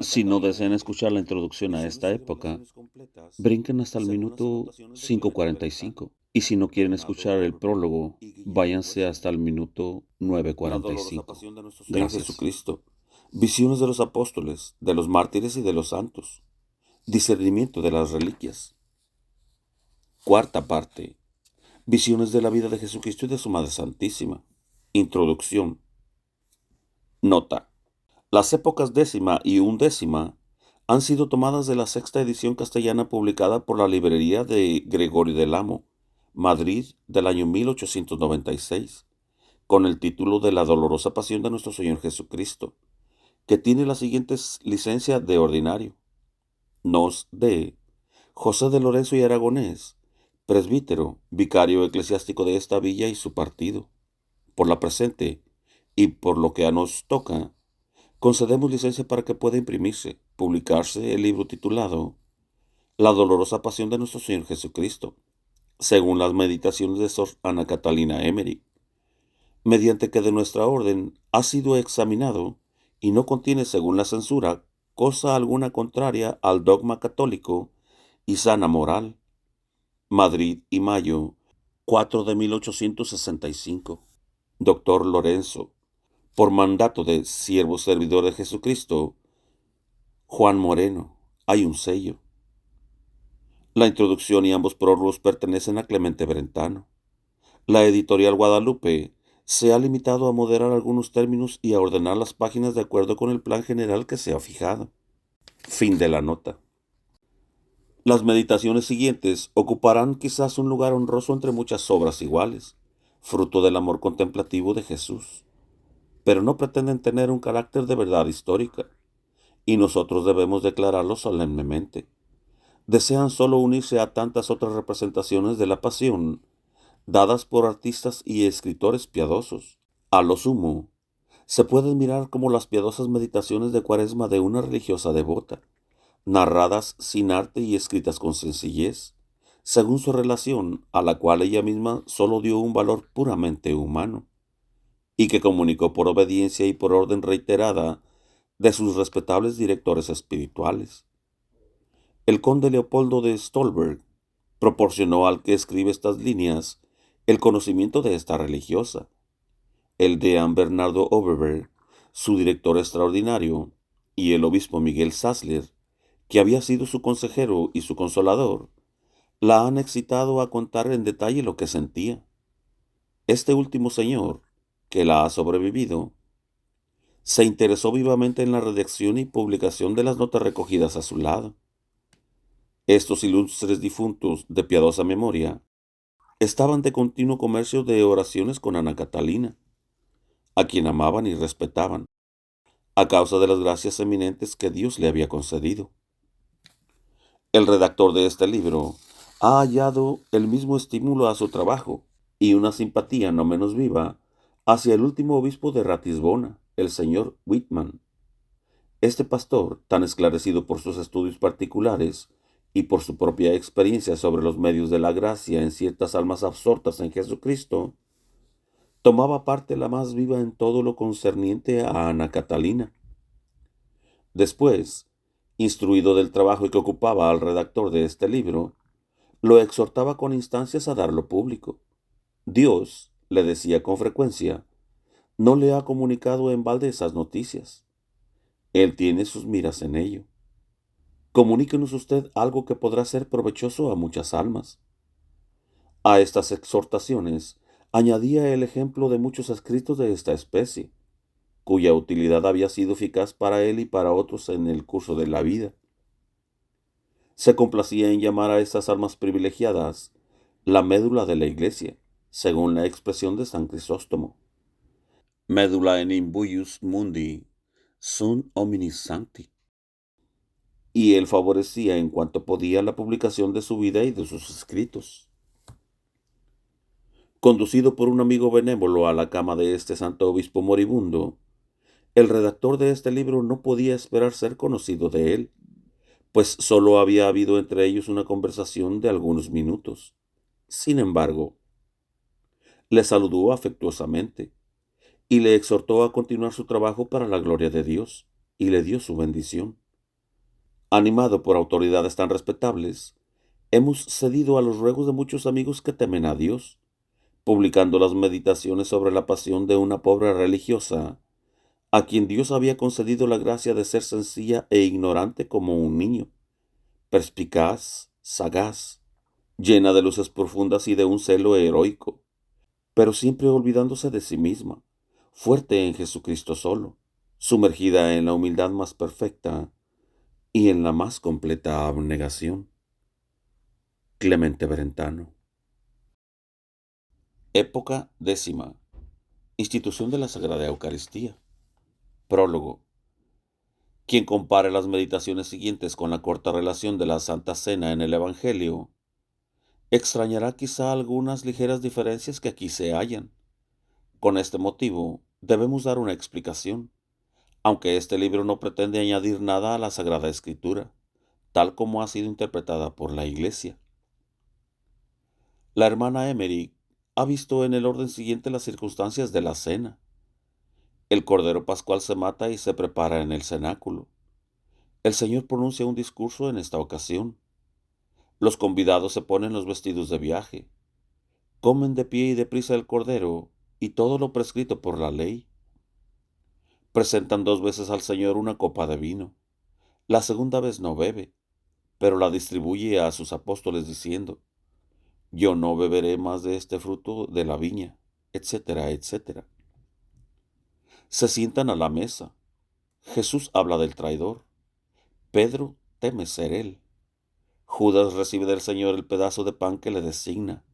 Si no desean escuchar la introducción a esta época, brinquen hasta el minuto 5:45. Y si no quieren escuchar el prólogo, váyanse hasta el minuto La 9:45. dolorosa pasión de nuestro Señor Gracias. Jesucristo, visiones de los apóstoles, de los mártires y de los santos, discernimiento de las reliquias. Cuarta parte, visiones de la vida de Jesucristo y de su Madre Santísima. Introducción. Nota. Las épocas décima y undécima han sido tomadas de la sexta edición castellana publicada por la librería de Gregorio del Amo, Madrid, del año 1896, con el título de La dolorosa pasión de nuestro Señor Jesucristo, que tiene las siguientes licencias de ordinario. Nos de José de Lorenzo y Aragonés, presbítero, vicario eclesiástico de esta villa y su partido. Por la presente, y por lo que a nos toca, concedemos licencia para que pueda imprimirse, publicarse el libro titulado La dolorosa pasión de nuestro Señor Jesucristo, según las meditaciones de Sor Ana Catalina Emery, mediante que de nuestra orden ha sido examinado y no contiene, según la censura, cosa alguna contraria al dogma católico y sana moral. Madrid y mayo 4 de 1865. Doctor Lorenzo, por mandato de siervo servidor de Jesucristo, Juan Moreno. Hay un sello. La introducción y ambos prólogos pertenecen a Clemente Brentano. La editorial Guadalupe se ha limitado a moderar algunos términos y a ordenar las páginas de acuerdo con el plan general que se ha fijado. Fin de la nota. Las meditaciones siguientes ocuparán quizás un lugar honroso entre muchas obras iguales, fruto del amor contemplativo de Jesús, pero no pretenden tener un carácter de verdad histórica, y nosotros debemos declararlo solemnemente. Desean solo unirse a tantas otras representaciones de la pasión, dadas por artistas y escritores piadosos. A lo sumo, se pueden mirar como las piadosas meditaciones de Cuaresma de una religiosa devota, narradas sin arte y escritas con sencillez, según su relación, a la cual ella misma solo dio un valor puramente humano, y que comunicó por obediencia y por orden reiterada de sus respetables directores espirituales. El conde Leopoldo de Stolberg proporcionó al que escribe estas líneas el conocimiento de esta religiosa. El deán Bernardo Oberberg, su director extraordinario, y el obispo Miguel Sassler, que había sido su consejero y su consolador, la han excitado a contar en detalle lo que sentía. Este último señor, que la ha sobrevivido, se interesó vivamente en la redacción y publicación de las notas recogidas a su lado. Estos ilustres difuntos de piadosa memoria estaban de continuo comercio de oraciones con Ana Catalina, a quien amaban y respetaban, a causa de las gracias eminentes que Dios le había concedido. El redactor de este libro ha hallado el mismo estímulo a su trabajo y una simpatía no menos viva hacia el último obispo de Ratisbona, el señor Whitman. Este pastor, tan esclarecido por sus estudios particulares y por su propia experiencia sobre los medios de la gracia en ciertas almas absortas en Jesucristo, tomaba parte la más viva en todo lo concerniente a Ana Catalina. Después, instruido del trabajo que ocupaba al redactor de este libro, lo exhortaba con instancias a darlo público. Dios, le decía con frecuencia, no le ha comunicado en balde esas noticias. Él tiene sus miras en ello. Comuníquenos usted algo que podrá ser provechoso a muchas almas. A estas exhortaciones añadía el ejemplo de muchos escritos de esta especie, cuya utilidad había sido eficaz para él y para otros en el curso de la vida. Se complacía en llamar a estas almas privilegiadas la médula de la Iglesia, según la expresión de San Crisóstomo. Médula en imbuyus mundi sunt hominis sancti. Y él favorecía en cuanto podía la publicación de su vida y de sus escritos. Conducido por un amigo benévolo a la cama de este santo obispo moribundo, el redactor de este libro no podía esperar ser conocido de él, pues sólo había habido entre ellos una conversación de algunos minutos. Sin embargo, le saludó afectuosamente y le exhortó a continuar su trabajo para la gloria de Dios. y le dio su bendición. Animado por autoridades tan respetables, hemos cedido a los ruegos de muchos amigos que temen a Dios, publicando las meditaciones sobre la pasión de una pobre religiosa, a quien Dios había concedido la gracia de ser sencilla e ignorante como un niño, perspicaz, sagaz, llena de luces profundas y de un celo heroico, pero siempre olvidándose de sí misma, fuerte en Jesucristo solo, sumergida en la humildad más perfecta y en la más completa abnegación. Clemente Brentano. Época décima. Institución de la Sagrada Eucaristía. Prólogo. Quien compare las meditaciones siguientes con la corta relación de la Santa Cena en el Evangelio, extrañará quizá algunas ligeras diferencias que aquí se hallan. Con este motivo, debemos dar una explicación, aunque este libro no pretende añadir nada a la Sagrada Escritura, tal como ha sido interpretada por la Iglesia. La hermana Emery ha visto en el orden siguiente las circunstancias de la cena. El cordero pascual se mata y se prepara en el cenáculo. El Señor pronuncia un discurso en esta ocasión. Los convidados se ponen los vestidos de viaje, comen de pie y deprisa el cordero y todo lo prescrito por la ley. Presentan 2 veces al Señor una copa de vino. La segunda vez no bebe, pero la distribuye a sus apóstoles diciendo: yo no beberé más de este fruto de la viña, etcétera, etcétera. Se sientan a la mesa. Jesús habla del traidor. Pedro teme ser él. Judas recibe del Señor el pedazo de pan que le designa.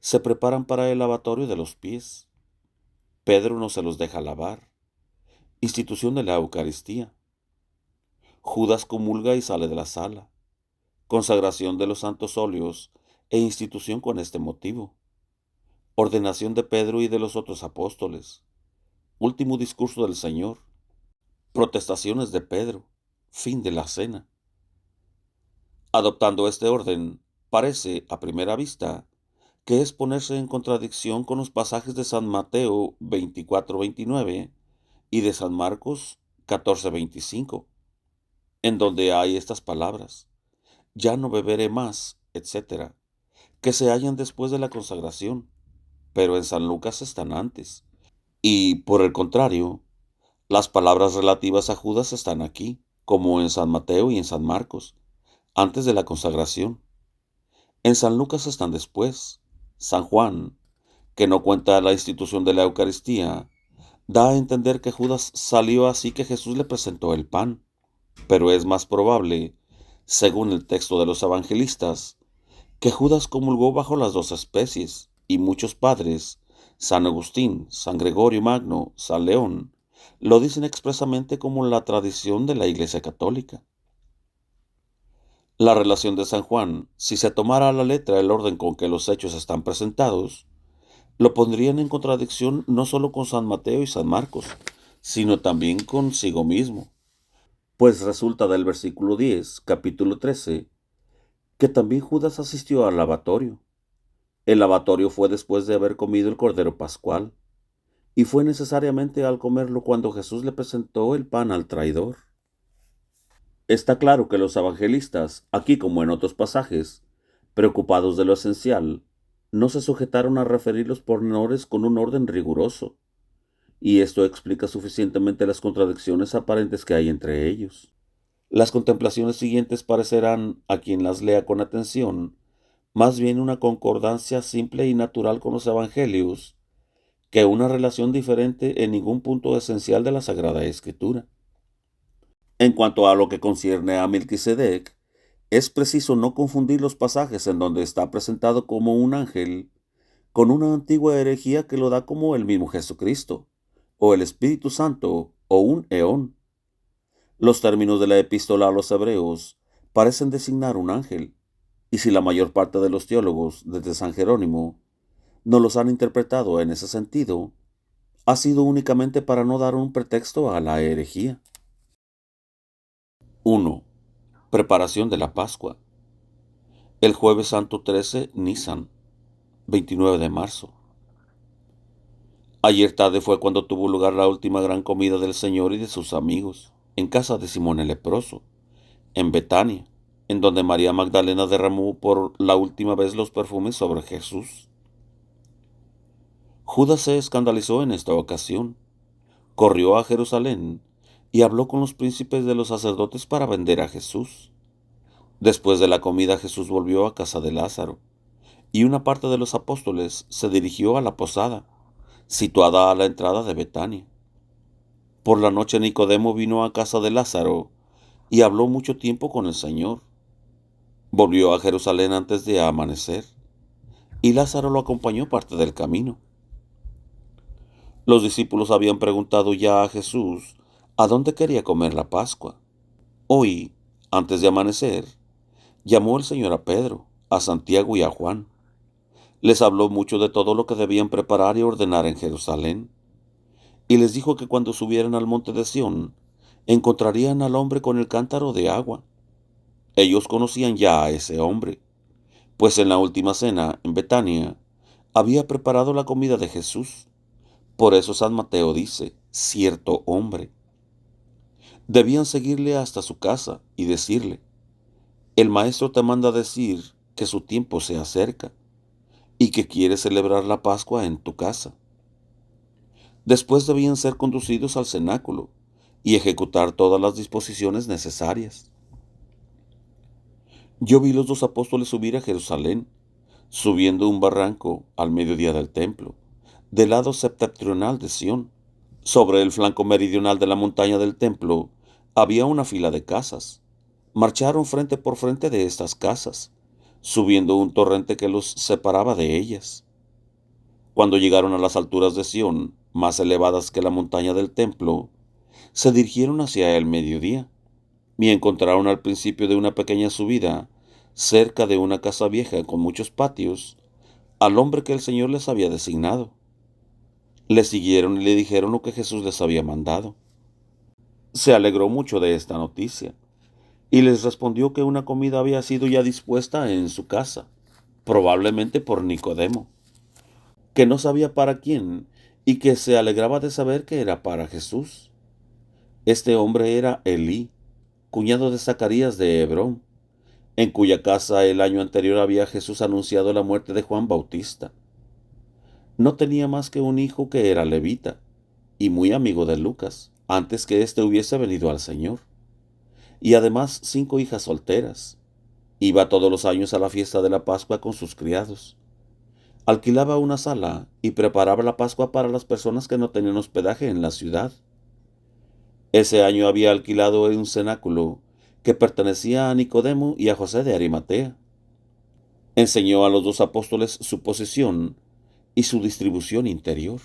Se preparan para el lavatorio de los pies. Pedro no se los deja lavar. Institución de la Eucaristía. Judas comulga y sale de la sala. Consagración de los santos óleos e institución con este motivo. Ordenación de Pedro y de los otros apóstoles. Último discurso del Señor. Protestaciones de Pedro. Fin de la cena. Adoptando este orden, parece, a primera vista, que es ponerse en contradicción con los pasajes de San Mateo 24:29 y de San Marcos 14:25, en donde hay estas palabras: ya no beberé más, etc., que se hallan después de la consagración, pero en San Lucas están antes. Y, por el contrario, las palabras relativas a Judas están aquí, como en San Mateo y en San Marcos, antes de la consagración. En San Lucas están después. San Juan, que no cuenta la institución de la Eucaristía, da a entender que Judas salió así que Jesús le presentó el pan, pero es más probable, según el texto de los evangelistas, que Judas comulgó bajo las 2 especies, y muchos padres, San Agustín, San Gregorio Magno, San León, lo dicen expresamente como la tradición de la Iglesia Católica. La relación de San Juan, si se tomara a la letra el orden con que los hechos están presentados, lo pondrían en contradicción no solo con San Mateo y San Marcos, sino también consigo mismo, pues resulta del versículo 10, capítulo 13, que también Judas asistió al lavatorio. El lavatorio fue después de haber comido el cordero pascual, y fue necesariamente al comerlo cuando Jesús le presentó el pan al traidor. Está claro que los evangelistas, aquí como en otros pasajes, preocupados de lo esencial, no se sujetaron a referir los pormenores con un orden riguroso, y esto explica suficientemente las contradicciones aparentes que hay entre ellos. Las contemplaciones siguientes parecerán, a quien las lea con atención, más bien una concordancia simple y natural con los evangelios, que una relación diferente en ningún punto esencial de la Sagrada Escritura. En cuanto a lo que concierne a Melquisedec, es preciso no confundir los pasajes en donde está presentado como un ángel con una antigua herejía que lo da como el mismo Jesucristo, o el Espíritu Santo, o un eón. Los términos de la epístola a los hebreos parecen designar un ángel, y si la mayor parte de los teólogos, desde San Jerónimo, no los han interpretado en ese sentido, ha sido únicamente para no dar un pretexto a la herejía. 1. Preparación de la Pascua. El Jueves Santo 13, Nisan, 29 de marzo. Ayer tarde fue cuando tuvo lugar la última gran comida del Señor y de sus amigos. en casa de Simón el leproso, en Betania, en donde María Magdalena derramó por la última vez los perfumes sobre Jesús. Judas se escandalizó en esta ocasión, corrió a Jerusalén y habló con los príncipes de los sacerdotes para vender a Jesús. Después de la comida Jesús volvió a casa de Lázaro, y una parte de los apóstoles se dirigió a la posada, situada a la entrada de Betania. Por la noche Nicodemo vino a casa de Lázaro y habló mucho tiempo con el Señor. Volvió a Jerusalén antes de amanecer, y Lázaro lo acompañó parte del camino. Los discípulos habían preguntado ya a Jesús a dónde quería comer la Pascua. Hoy, antes de amanecer, llamó el Señor a Pedro, a Santiago y a Juan. Les habló mucho de todo lo que debían preparar y ordenar en Jerusalén, y les dijo que cuando subieran al monte de Sión, encontrarían al hombre con el cántaro de agua. Ellos conocían ya a ese hombre, pues en la última cena, en Betania, había preparado la comida de Jesús. Por eso San Mateo dice, cierto hombre. Debían seguirle hasta su casa y decirle, el maestro te manda decir que su tiempo se acerca y que quiere celebrar la Pascua en tu casa. Después debían ser conducidos al cenáculo y ejecutar todas las disposiciones necesarias. Yo vi los dos apóstoles subir a Jerusalén, subiendo un barranco al mediodía del templo, del lado septentrional de Sión. Sobre el flanco meridional de la montaña del templo había una fila de casas. Marcharon frente por frente de estas casas, subiendo un torrente que los separaba de ellas. Cuando llegaron a las alturas de Sión, más elevadas que la montaña del templo, se dirigieron hacia el mediodía y encontraron al principio de una pequeña subida, cerca de una casa vieja con muchos patios, al hombre que el Señor les había designado. Le siguieron y le dijeron lo que Jesús les había mandado. Se alegró mucho de esta noticia y les respondió que una comida había sido ya dispuesta en su casa, probablemente por Nicodemo, que no sabía para quién y que se alegraba de saber que era para Jesús. Este hombre era Elí, cuñado de Zacarías de Hebrón, en cuya casa el año anterior había Jesús anunciado la muerte de Juan Bautista. No tenía más que un hijo que era levita y muy amigo de Lucas, antes que éste hubiese venido al Señor, y además 5 hijas solteras. Iba todos los años a la fiesta de la Pascua con sus criados. Alquilaba una sala y preparaba la Pascua para las personas que no tenían hospedaje en la ciudad. Ese año había alquilado un cenáculo que pertenecía a Nicodemo y a José de Arimatea. Enseñó a los dos apóstoles su posición y su distribución interior.